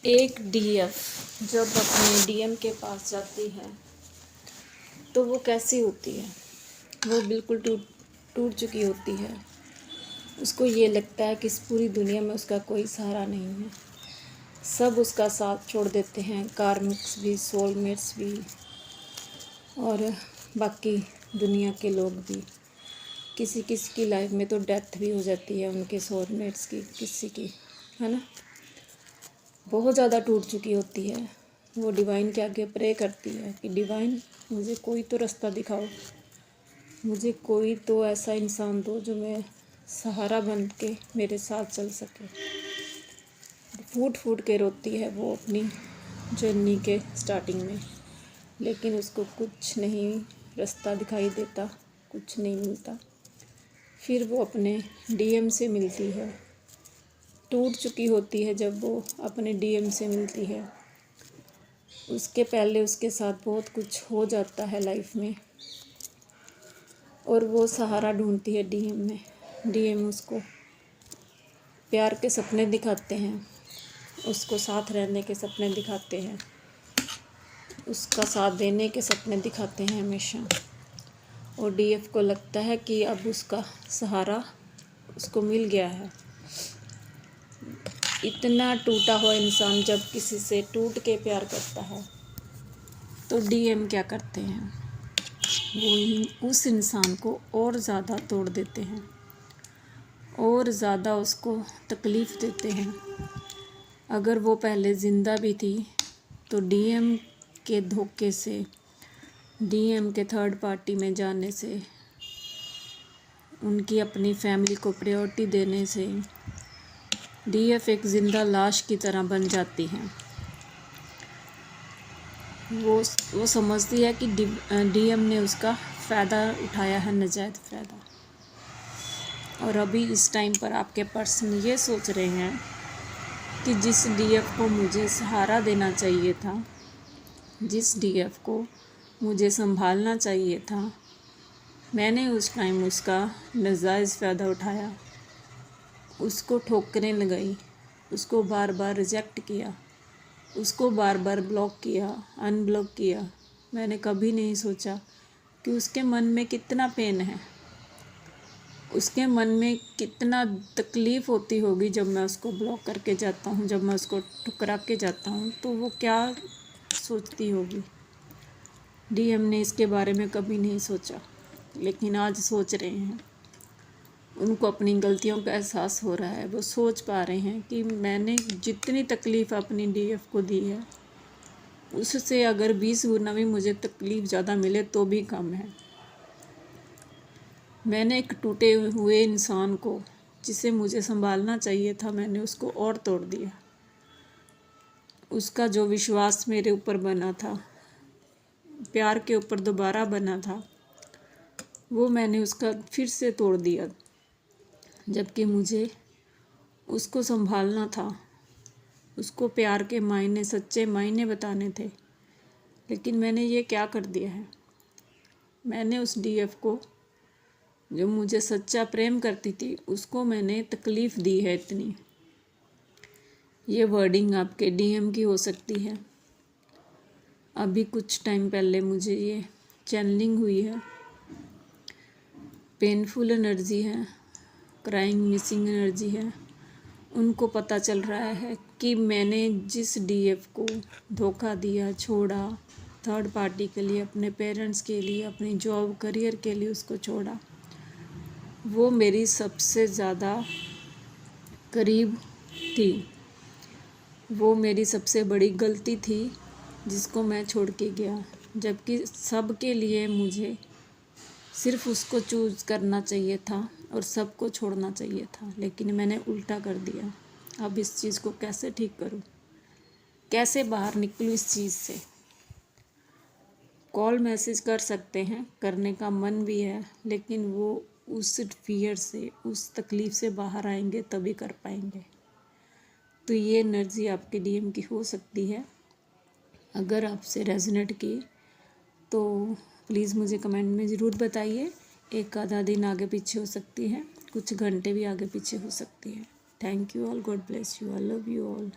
एक डीएफ जब अपने डीएम के पास जाती है तो वो कैसी होती है। वो बिल्कुल टूट टूट चुकी होती है। उसको ये लगता है कि इस पूरी दुनिया में उसका कोई सहारा नहीं है। सब उसका साथ छोड़ देते हैं, कार्मिक्स भी, सोलमेट्स भी और बाकी दुनिया के लोग भी। किसी किसी की लाइफ में तो डेथ भी हो जाती है उनके सोलमेट्स की, किसी की, है ना। बहुत ज़्यादा टूट चुकी होती है। वो डिवाइन के आगे प्रे करती है कि डिवाइन मुझे कोई तो रास्ता दिखाओ, मुझे कोई तो ऐसा इंसान दो जो मैं सहारा बन के मेरे साथ चल सके। फूट फूट के रोती है वो अपनी जर्नी के स्टार्टिंग में, लेकिन उसको कुछ नहीं रास्ता दिखाई देता, कुछ नहीं मिलता। फिर वो अपने डीएम से मिलती है। टूट चुकी होती है जब वो अपने डीएम से मिलती है। उसके पहले उसके साथ बहुत कुछ हो जाता है लाइफ में और वो सहारा ढूंढती है डीएम में। डीएम उसको प्यार के सपने दिखाते हैं, उसको साथ रहने के सपने दिखाते हैं, उसका साथ देने के सपने दिखाते हैं हमेशा। और डीएफ को लगता है कि अब उसका सहारा उसको मिल गया है। इतना टूटा हुआ इंसान जब किसी से टूट के प्यार करता है तो डीएम क्या करते हैं, वो उस इंसान को और ज़्यादा तोड़ देते हैं और ज़्यादा उसको तकलीफ़ देते हैं। अगर वो पहले ज़िंदा भी थी तो डीएम के धोखे से, डीएम के थर्ड पार्टी में जाने से, उनकी अपनी फैमिली को प्रायोरिटी देने से डीएफ एक ज़िंदा लाश की तरह बन जाती हैं। वो समझती है कि डीएम ने उसका फ़ायदा उठाया है, नाजायज़ फ़ायदा। और अभी इस टाइम पर आपके पर्सन ये सोच रहे हैं कि जिस डीएफ को मुझे सहारा देना चाहिए था, जिस डीएफ को मुझे संभालना चाहिए था, मैंने उस टाइम उसका नाजायज़ फ़ायदा उठाया, उसको ठोकरें लगाई, उसको बार बार रिजेक्ट किया, उसको बार बार ब्लॉक किया, अनब्लॉक किया। मैंने कभी नहीं सोचा कि उसके मन में कितना पेन है, उसके मन में कितना तकलीफ़ होती होगी जब मैं उसको ब्लॉक करके जाता हूँ, जब मैं उसको ठुकरा के जाता हूँ तो वो क्या सोचती होगी। डीएम ने इसके बारे में कभी नहीं सोचा, लेकिन आज सोच रहे हैं। उनको अपनी गलतियों का एहसास हो रहा है। वो सोच पा रहे हैं कि मैंने जितनी तकलीफ़ अपनी डीएफ को दी है उससे अगर 20 गुना भी मुझे तकलीफ़ ज़्यादा मिले तो भी कम है। मैंने एक टूटे हुए इंसान को, जिसे मुझे संभालना चाहिए था, मैंने उसको और तोड़ दिया। उसका जो विश्वास मेरे ऊपर बना था, प्यार के ऊपर दोबारा बना था, वो मैंने उसका फिर से तोड़ दिया। जबकि मुझे उसको संभालना था, उसको प्यार के मायने, सच्चे मायने बताने थे, लेकिन मैंने ये क्या कर दिया है। मैंने उस डीएफ को, जो मुझे सच्चा प्रेम करती थी, उसको मैंने तकलीफ़ दी है इतनी। ये वर्डिंग आपके डीएम की हो सकती है। अभी कुछ टाइम पहले मुझे ये चैनलिंग हुई है। पेनफुल एनर्जी है, क्राइंग मिसिंग एनर्जी है। उनको पता चल रहा है कि मैंने जिस डीएफ को धोखा दिया, छोड़ा, थर्ड पार्टी के लिए, अपने पेरेंट्स के लिए, अपनी जॉब करियर के लिए उसको छोड़ा, वो मेरी सबसे ज़्यादा करीब थी। वो मेरी सबसे बड़ी गलती थी जिसको मैं छोड़ के गया। जबकि सब के लिए मुझे सिर्फ़ उसको चूज़ करना चाहिए था और सबको छोड़ना चाहिए था, लेकिन मैंने उल्टा कर दिया। अब इस चीज़ को कैसे ठीक करूं, कैसे बाहर निकलूं इस चीज़ से। कॉल मैसेज कर सकते हैं, करने का मन भी है, लेकिन वो उस फियर से, उस तकलीफ़ से बाहर आएंगे तभी कर पाएंगे। तो ये एनर्जी आपके डीएम की हो सकती है। अगर आपसे रेजोनेट की तो प्लीज़ मुझे कमेंट में ज़रूर बताइए। एक आधा दिन आगे पीछे हो सकती है, कुछ घंटे भी आगे पीछे हो सकती है। Thank you all, God bless you, I love you all.